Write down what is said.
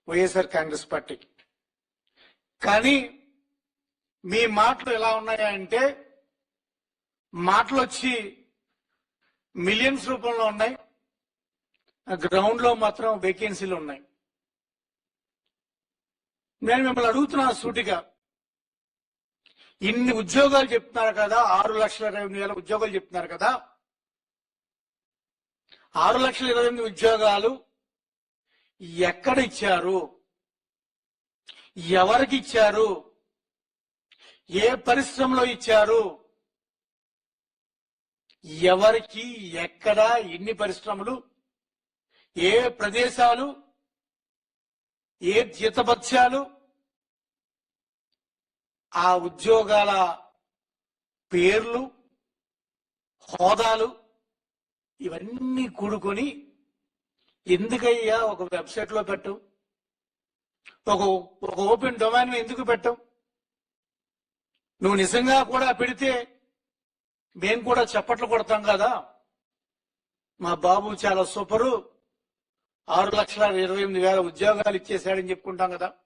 వైఎస్ఆర్ కాంగ్రెస్ పార్టీకి. కానీ మీ మాటలు ఎలా ఉన్నాయా అంటే మాటలు వచ్చి మిలియన్స్ రూపంలో ఉన్నాయి, గ్రౌండ్ లో మాత్రం వేకెన్సీలు ఉన్నాయి. నేను మిమ్మల్ని అడుగుతున్నా సూటిగా, ఇన్ని ఉద్యోగాలు చెప్తున్నారు కదా, 6,28,000 ఉద్యోగాలు చెప్తున్నారు కదా, 6,28,000 ఉద్యోగాలు ఎక్కడ ఇచ్చారు, ఎవరికి ఇచ్చారు, ఏ పరిశ్రమలో ఇచ్చారు, ఎవరికి, ఎక్కడ, ఎన్ని పరిశ్రమలు, ఏ ప్రదేశాలు, ఏ జీతభత్యాలు, ఆ ఉద్యోగాల పేర్లు, హోదాలు ఇవన్నీ కూడుకొని ఎందుకయ్యా ఒక వెబ్సైట్ లో పెట్టవు, ఒక ఓపెన్ డొమైన్ ఎందుకు పెట్టవు? నువ్వు నిజంగా కూడా పెడితే మేము కూడా చప్పట్లు కొడతాం కదా, మా బాబు చాలా సూపరు, 6,28,000 ఉద్యోగాలు ఇచ్చేశాడని చెప్పుకుంటాం కదా.